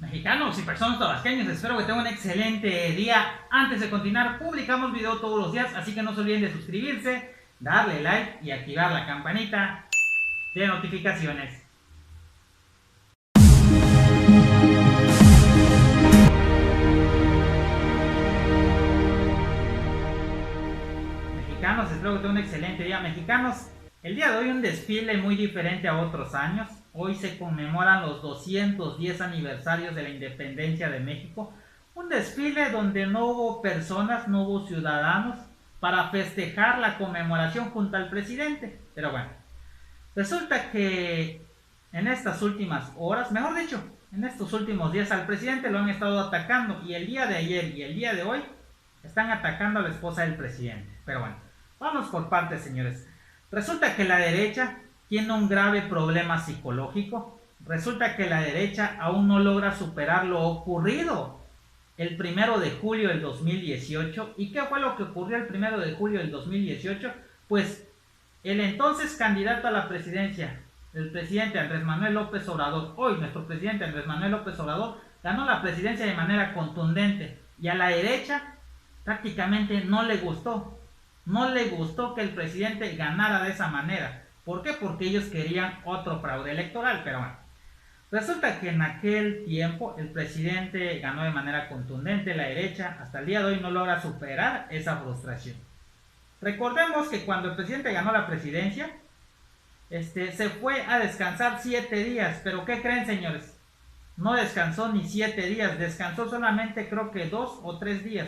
Mexicanos y personas tabasqueños, espero que tengan un excelente día. Antes de continuar, publicamos video todos los días, así que no se olviden de suscribirse, darle like y activar la campanita de notificaciones. Mexicanos, espero que tengan un excelente día. Mexicanos, el día de hoy un desfile muy diferente a otros años. Hoy se conmemoran los 210 aniversarios de la independencia de México. Un desfile donde no hubo personas, no hubo ciudadanos para festejar la conmemoración junto al presidente. Pero bueno, resulta que en estas últimas horas, mejor dicho, en estos últimos días al presidente lo han estado atacando. Y el día de ayer y el día de hoy están atacando a la esposa del presidente. Pero bueno, vamos por partes, señores. Resulta que la derecha tiene un grave problema psicológico. Resulta que la derecha aún no logra superar lo ocurrido el 1 de julio del 2018. ¿Y qué fue lo que ocurrió el 1 de julio del 2018? Pues el entonces candidato a la presidencia, el presidente Andrés Manuel López Obrador, hoy nuestro presidente Andrés Manuel López Obrador, ganó la presidencia de manera contundente. Y a la derecha prácticamente no le gustó. No le gustó que el presidente ganara de esa manera. ¿Por qué? Porque ellos querían otro fraude electoral. Pero bueno, resulta que en aquel tiempo el presidente ganó de manera contundente. La derecha hasta el día de hoy no logra superar esa frustración. Recordemos que cuando el presidente ganó la presidencia, se fue a descansar 7 días. Pero ¿qué creen, señores? No descansó ni 7 días, descansó solamente creo que 2 o 3 días.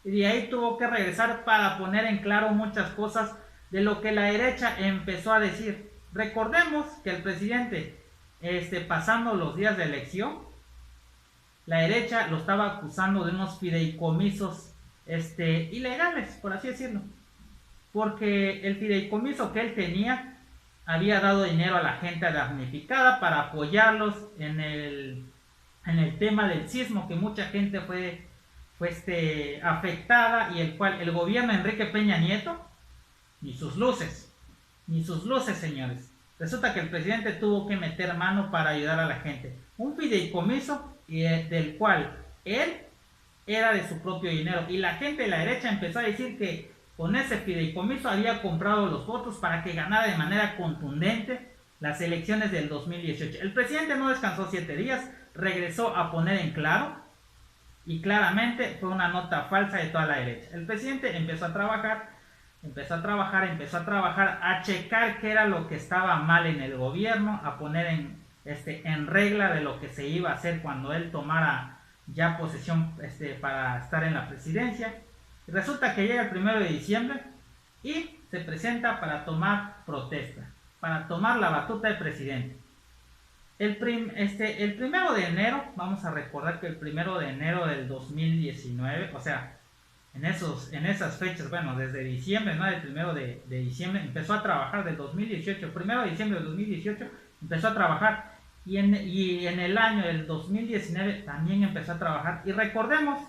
Y de ahí tuvo que regresar para poner en claro muchas cosas de lo que la derecha empezó a decir. Recordemos que el presidente, pasando los días de elección, la derecha lo estaba acusando de unos fideicomisos ilegales, por así decirlo. Porque el fideicomiso que él tenía había dado dinero a la gente damnificada para apoyarlos en el tema del sismo, que mucha gente fue afectada, y el cual el gobierno de Enrique Peña Nieto ni sus luces, señores. Resulta que el presidente tuvo que meter mano para ayudar a la gente. Un fideicomiso del cual él era de su propio dinero, y la gente de la derecha empezó a decir que con ese fideicomiso había comprado los votos para que ganara de manera contundente las elecciones del 2018. El presidente no descansó 7 días, regresó a poner en claro. Y claramente fue una nota falsa de toda la derecha. El presidente empezó a trabajar, a checar qué era lo que estaba mal en el gobierno, a poner en regla de lo que se iba a hacer cuando él tomara ya posesión para estar en la presidencia. Y resulta que llega el 1 de diciembre y se presenta para tomar protesta, para tomar la batuta de presidente. El 1 de enero, vamos a recordar que el 1 de enero del 2019, o sea, en esas fechas, bueno, desde diciembre, ¿no? Del 1 de diciembre empezó a trabajar, del 2018, 1 de diciembre del 2018 empezó a trabajar, y en el año del 2019 también empezó a trabajar. Y recordemos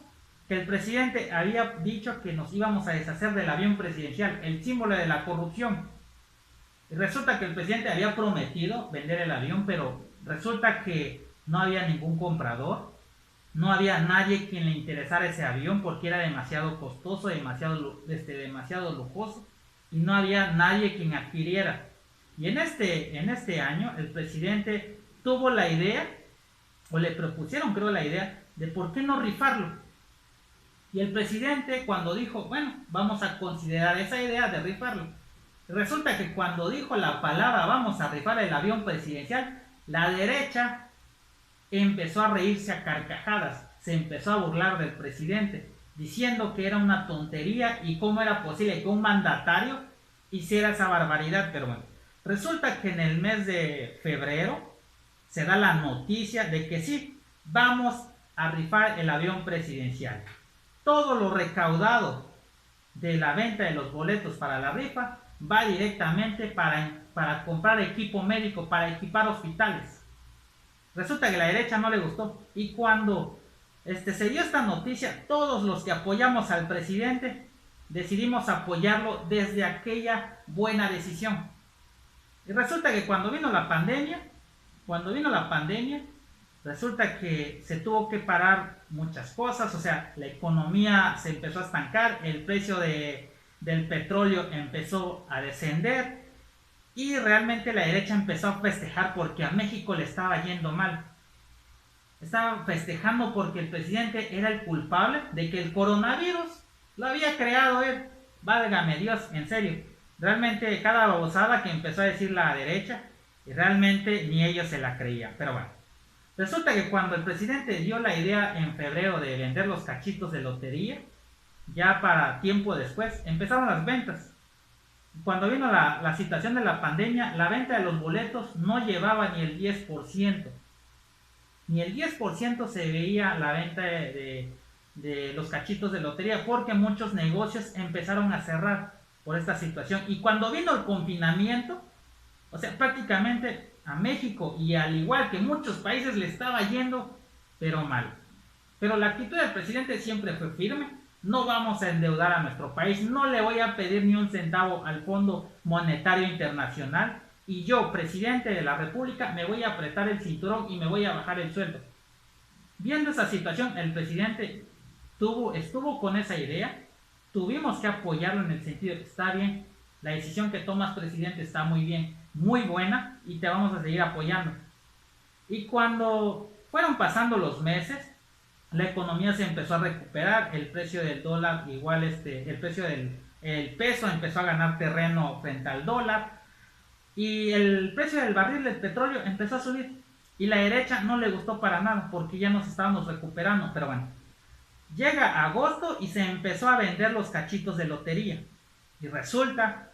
que el presidente había dicho que nos íbamos a deshacer del avión presidencial, el símbolo de la corrupción. Y resulta que el presidente había prometido vender el avión, pero resulta que no había ningún comprador, no había nadie quien le interesara ese avión porque era demasiado costoso, demasiado lujoso, y no había nadie quien adquiriera. Y en este año el presidente tuvo la idea, o le propusieron creo la idea, de por qué no rifarlo. Y el presidente, cuando dijo, bueno, vamos a considerar esa idea de rifarlo, resulta que cuando dijo la palabra vamos a rifar el avión presidencial, la derecha empezó a reírse a carcajadas, se empezó a burlar del presidente, diciendo que era una tontería y cómo era posible que un mandatario hiciera esa barbaridad. Pero bueno, resulta que en el mes de febrero se da la noticia de que sí, vamos a rifar el avión presidencial. Todo lo recaudado de la venta de los boletos para la rifa va directamente para comprar equipo médico, para equipar hospitales. Resulta que a la derecha no le gustó, y cuando se dio esta noticia, todos los que apoyamos al presidente decidimos apoyarlo desde aquella buena decisión. Y resulta que cuando vino la pandemia, resulta que se tuvo que parar muchas cosas, o sea, la economía se empezó a estancar, el precio del petróleo empezó a descender y realmente la derecha empezó a festejar porque a México le estaba yendo mal. Estaba festejando porque el presidente era el culpable de que el coronavirus lo había creado él. Válgame Dios, en serio. Realmente cada babosada que empezó a decir la derecha, realmente ni ellos se la creían. Pero bueno, resulta que cuando el presidente dio la idea en febrero de vender los cachitos de lotería, ya para tiempo después empezaron las ventas. Cuando vino la situación de la pandemia, la venta de los boletos no llevaba ni el 10%. Ni el 10% se veía la venta de los cachitos de lotería porque muchos negocios empezaron a cerrar por esta situación. Y cuando vino el confinamiento, o sea, prácticamente a México y al igual que muchos países le estaba yendo, pero mal. Pero la actitud del presidente siempre fue firme. No vamos a endeudar a nuestro país, no le voy a pedir ni un centavo al Fondo Monetario Internacional y yo, presidente de la República, me voy a apretar el cinturón y me voy a bajar el sueldo. Viendo esa situación, el presidente estuvo con esa idea, tuvimos que apoyarlo en el sentido de que está bien, la decisión que tomas, presidente, está muy bien, muy buena y te vamos a seguir apoyando. Y cuando fueron pasando los meses, la economía se empezó a recuperar, el precio del dólar igual, el precio del peso empezó a ganar terreno frente al dólar y el precio del barril del petróleo empezó a subir y la derecha no le gustó para nada porque ya nos estábamos recuperando, pero bueno, llega agosto y se empezó a vender los cachitos de lotería y resulta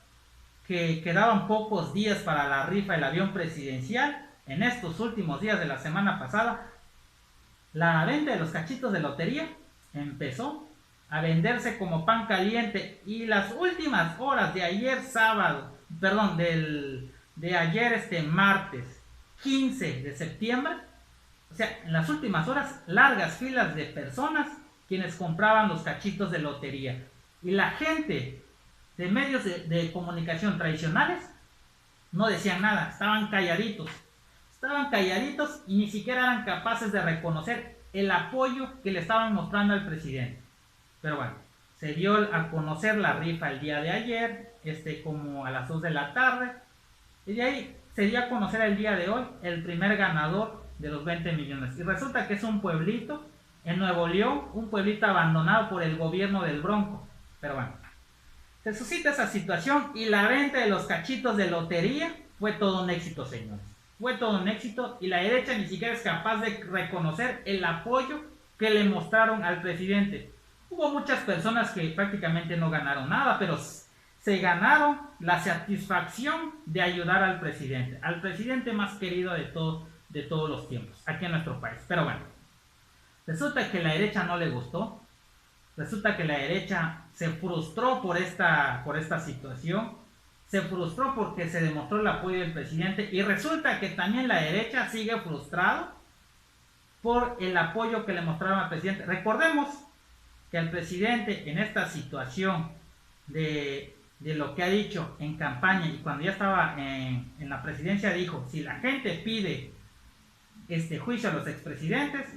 que quedaban pocos días para la rifa del avión presidencial. En estos últimos días de la semana pasada, la venta de los cachitos de lotería empezó a venderse como pan caliente y las últimas horas de ayer de ayer martes 15 de septiembre, o sea, en las últimas horas, largas filas de personas quienes compraban los cachitos de lotería y la gente de medios de comunicación tradicionales no decían nada, estaban calladitos y ni siquiera eran capaces de reconocer el apoyo que le estaban mostrando al presidente. Pero bueno, se dio a conocer la rifa el día de ayer, como a las 2 de la tarde, y de ahí se dio a conocer el día de hoy el primer ganador de los 20 millones. Y resulta que es un pueblito en Nuevo León, un pueblito abandonado por el gobierno del Bronco. Pero bueno, se suscita esa situación y la venta de los cachitos de lotería fue todo un éxito, señores. Fue todo un éxito y la derecha ni siquiera es capaz de reconocer el apoyo que le mostraron al presidente. Hubo muchas personas que prácticamente no ganaron nada, pero se ganaron la satisfacción de ayudar al presidente más querido de todos los tiempos, aquí en nuestro país. Pero bueno, resulta que la derecha no le gustó, resulta que la derecha se frustró por esta situación, se frustró porque se demostró el apoyo del presidente y resulta que también la derecha sigue frustrado por el apoyo que le mostraron al presidente. Recordemos que el presidente en esta situación de lo que ha dicho en campaña y cuando ya estaba en la presidencia dijo, si la gente pide juicio a los expresidentes,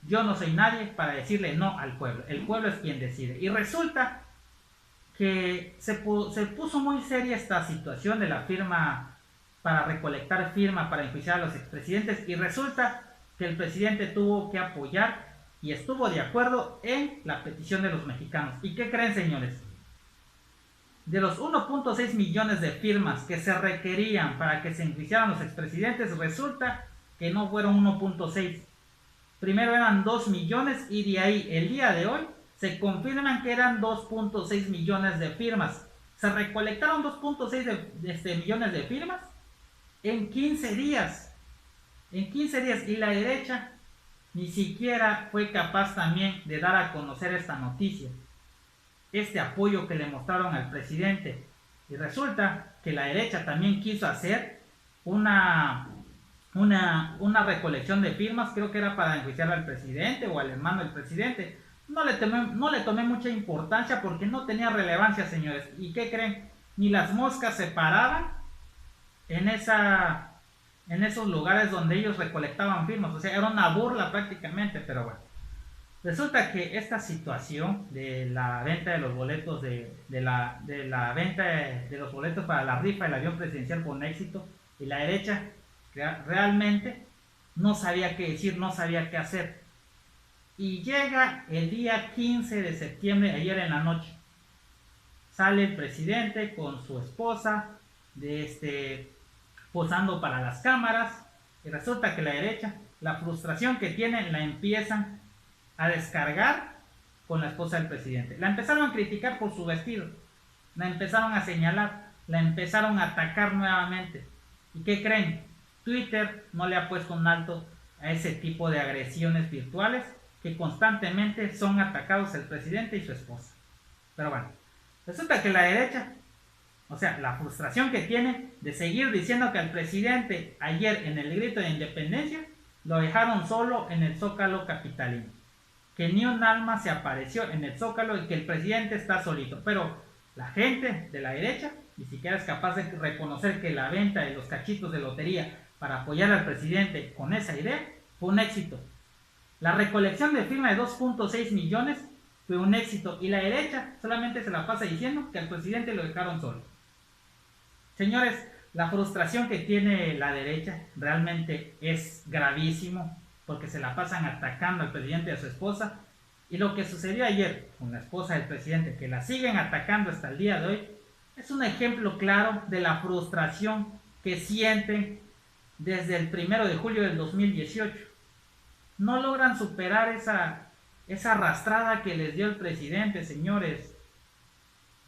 yo no soy nadie para decirle no al pueblo, el pueblo es quien decide. Y resulta que se puso muy seria esta situación de la firma para recolectar firma para enjuiciar a los expresidentes y resulta que el presidente tuvo que apoyar y estuvo de acuerdo en la petición de los mexicanos. ¿Y qué creen, señores? De los 1.6 millones de firmas que se requerían para que se enjuiciaran los expresidentes, resulta que no fueron 1.6. Primero eran 2 millones y de ahí el día de hoy se confirman que eran 2.6 millones de firmas. Se recolectaron 2.6 millones de firmas en 15 días. En 15 días. Y la derecha ni siquiera fue capaz también de dar a conocer esta noticia. Este apoyo que le mostraron al presidente. Y resulta que la derecha también quiso hacer una recolección de firmas. Creo que era para enjuiciar al presidente o al hermano del presidente. No le tomé mucha importancia porque no tenía relevancia, señores. ¿Y qué creen? Ni las moscas se paraban en esa en esos lugares donde ellos recolectaban firmas. O sea, era una burla prácticamente, pero bueno. Resulta que esta situación de la venta de los boletos de la venta de los boletos para la rifa del avión presidencial con éxito, y la derecha realmente no sabía qué decir, no sabía qué hacer. Y llega el día 15 de septiembre, ayer en la noche. Sale el presidente con su esposa, posando para las cámaras, y resulta que la derecha, la frustración que tienen, la empiezan a descargar con la esposa del presidente. La empezaron a criticar por su vestido, la empezaron a señalar, la empezaron a atacar nuevamente. ¿Y qué creen? Twitter no le ha puesto un alto a ese tipo de agresiones virtuales que constantemente son atacados el presidente y su esposa. Pero bueno, resulta que la derecha, o sea, la frustración que tiene de seguir diciendo que al presidente ayer en el grito de independencia lo dejaron solo en el Zócalo capitalino, que ni un alma se apareció en el Zócalo y que el presidente está solito. Pero la gente de la derecha ni siquiera es capaz de reconocer que la venta de los cachitos de lotería para apoyar al presidente con esa idea fue un éxito. La recolección de firma de 2.6 millones fue un éxito, y la derecha solamente se la pasa diciendo que al presidente lo dejaron solo. Señores, la frustración que tiene la derecha realmente es gravísimo, porque se la pasan atacando al presidente y a su esposa. Y lo que sucedió ayer con la esposa del presidente, que la siguen atacando hasta el día de hoy, es un ejemplo claro de la frustración que sienten desde el 1 de julio del 2018. No logran superar esa arrastrada que les dio el presidente, señores.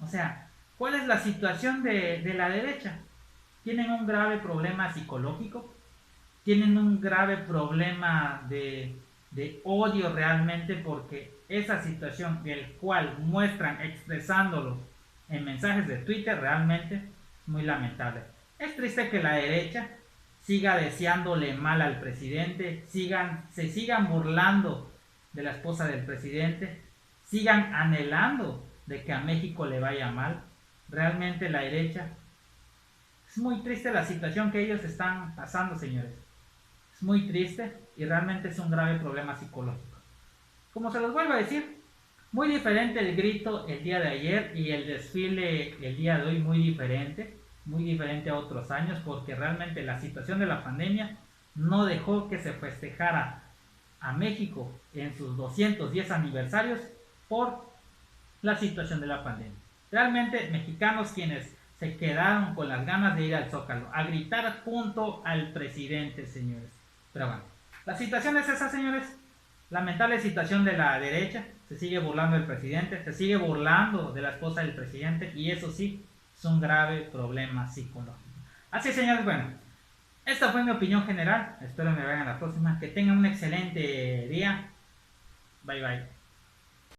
O sea, ¿cuál es la situación de la derecha? Tienen un grave problema psicológico, tienen un grave problema de odio realmente, porque esa situación, el cual muestran expresándolo en mensajes de Twitter, realmente es muy lamentable. Es triste que la derecha siga deseándole mal al presidente, se sigan burlando de la esposa del presidente, sigan anhelando de que a México le vaya mal. Realmente la derecha, es muy triste la situación que ellos están pasando, señores. Es muy triste y realmente es un grave problema psicológico. Como se los vuelvo a decir, muy diferente el grito el día de ayer y el desfile el día de hoy, muy diferente a otros años, porque realmente la situación de la pandemia no dejó que se festejara a México en sus 210 aniversarios por la situación de la pandemia. Realmente mexicanos quienes se quedaron con las ganas de ir al Zócalo a gritar junto al presidente, señores. Pero bueno, la situación es esa, señores. Lamentable situación de la derecha. Se sigue burlando del presidente, se sigue burlando de la esposa del presidente, y eso sí es un grave problema psicológico. Así, señores, bueno, esta fue mi opinión general. Espero me vean la próxima. Que tengan un excelente día. Bye bye.